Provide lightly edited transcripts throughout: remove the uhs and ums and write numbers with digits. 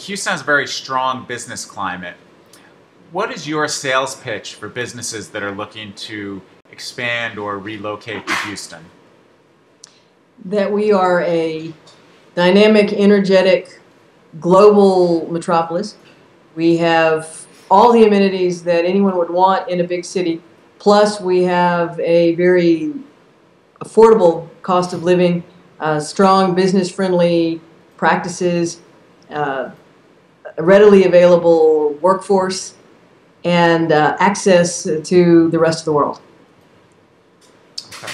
Houston has a very strong business climate. What is your sales pitch for businesses that are looking to expand or relocate to Houston? That we are a dynamic, energetic, global metropolis. We have all the amenities that anyone would want in a big city. Plus, we have a very affordable cost of living, strong business-friendly practices, a readily available workforce, and access to the rest of the world. Okay,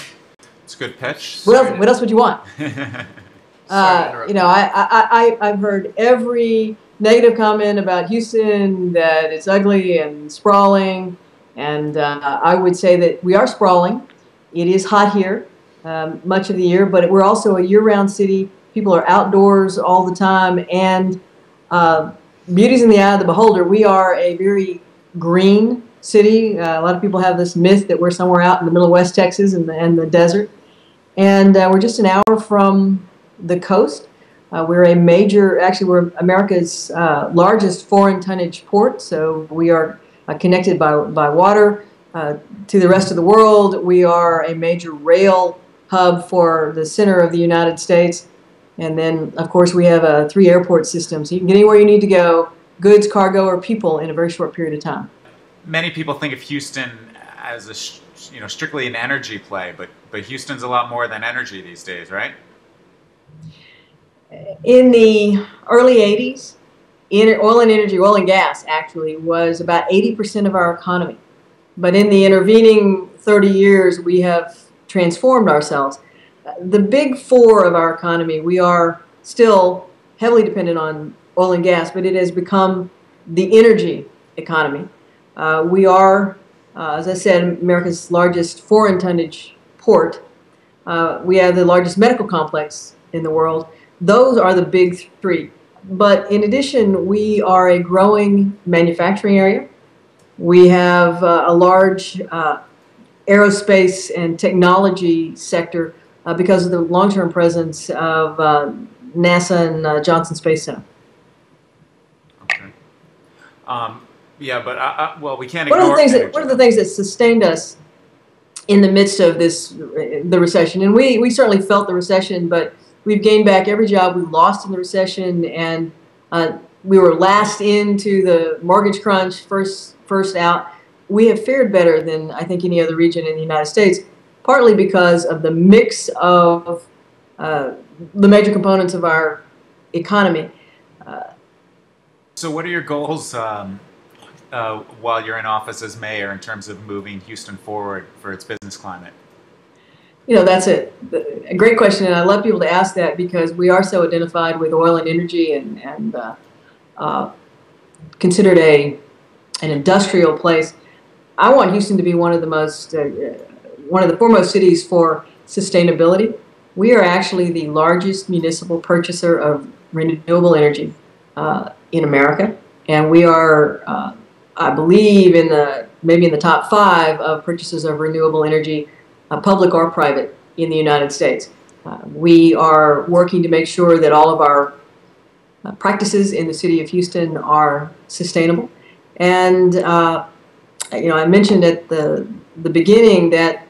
it's a good pitch. What else would you want? I've heard every negative comment about Houston, that it's ugly and sprawling, and I would say that we are sprawling. It is hot here much of the year, but we're also a year-round city. People are outdoors all the time, and beauty's in the eye of the beholder. We are a very green city. A lot of people have this myth that we're somewhere out in the middle of West Texas and the desert, and we're just an hour from the coast. We're America's largest foreign tonnage port, so we are connected by water to the rest of the world. We are a major rail hub for the center of the United States. And then, of course, we have a 3 airport system, so you can get anywhere you need to go, goods, cargo, or people in a very short period of time. Many people think of Houston as strictly an energy play, but Houston's a lot more than energy these days, right? In the early 80s, oil and gas actually was about 80% of our economy. But in the intervening 30 years, we have transformed ourselves. The big 4 of our economy, we are still heavily dependent on oil and gas, but it has become the energy economy. We are, as I said, America's largest foreign tonnage port. We have the largest medical complex in the world. Those are the big 3. But in addition, we are a growing manufacturing area. We have a large aerospace and technology sector because of the long-term presence of NASA and Johnson Space Center. Okay. Yeah, but well, we can't ignore one of the things that sustained us in the midst of the recession, and we certainly felt the recession, but we've gained back every job we lost in the recession, and we were last into the mortgage crunch, first out. We have fared better than I think any other region in the United States, partly because of the mix of the major components of our economy. So what are your goals while you're in office as mayor in terms of moving Houston forward for its business climate? You know, that's a great question, and I love people to ask that because we are so identified with oil and energy and considered an industrial place. I want Houston to be one of the foremost cities for sustainability. We are actually the largest municipal purchaser of renewable energy in America, and we are, I believe, maybe in the top 5 of purchasers of renewable energy, public or private, in the United States. We are working to make sure that all of our practices in the city of Houston are sustainable. And I mentioned at the beginning that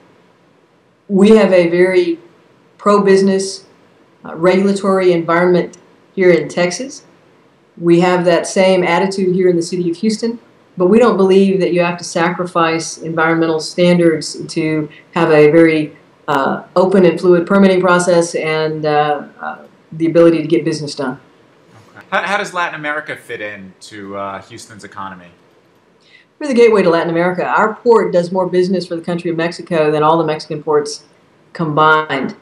we have a very pro-business regulatory environment here in Texas. We have that same attitude here in the city of Houston, but we don't believe that you have to sacrifice environmental standards to have a very open and fluid permitting process and the ability to get business done. Okay. How does Latin America fit into Houston's economy? We're the gateway to Latin America. Our port does more business for the country of Mexico than all the Mexican ports combined.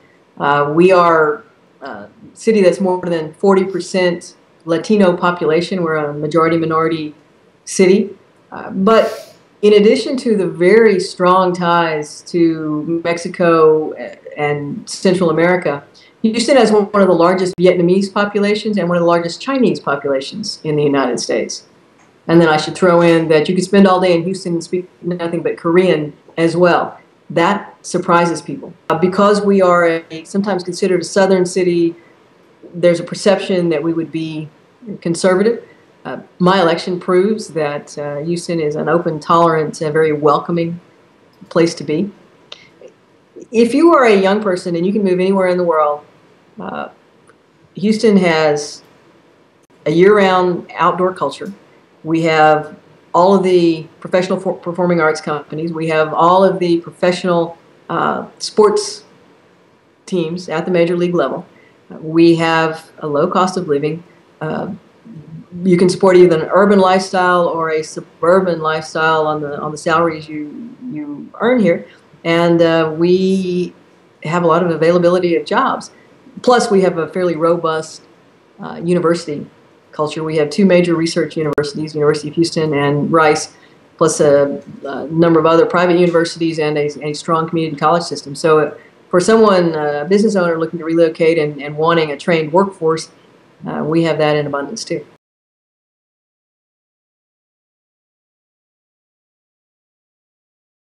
We are a city that's more than 40% Latino population. We're a majority-minority city. But in addition to the very strong ties to Mexico and Central America, Houston has one of the largest Vietnamese populations and one of the largest Chinese populations in the United States. And then I should throw in that you could spend all day in Houston and speak nothing but Korean as well. That surprises people. Because we are sometimes considered a southern city, there's a perception that we would be conservative. My election proves that Houston is an open, tolerant, very welcoming place to be. If you are a young person and you can move anywhere in the world, Houston has a year-round outdoor culture. We have all of the professional performing arts companies. We have all of the professional sports teams at the major league level. We have a low cost of living. You can support either an urban lifestyle or a suburban lifestyle on the salaries you earn here, and we have a lot of availability of jobs. Plus, we have a fairly robust university culture. We have two major research universities, University of Houston and Rice, plus a number of other private universities and a strong community college system. So for someone, a business owner looking to relocate and wanting a trained workforce, we have that in abundance too.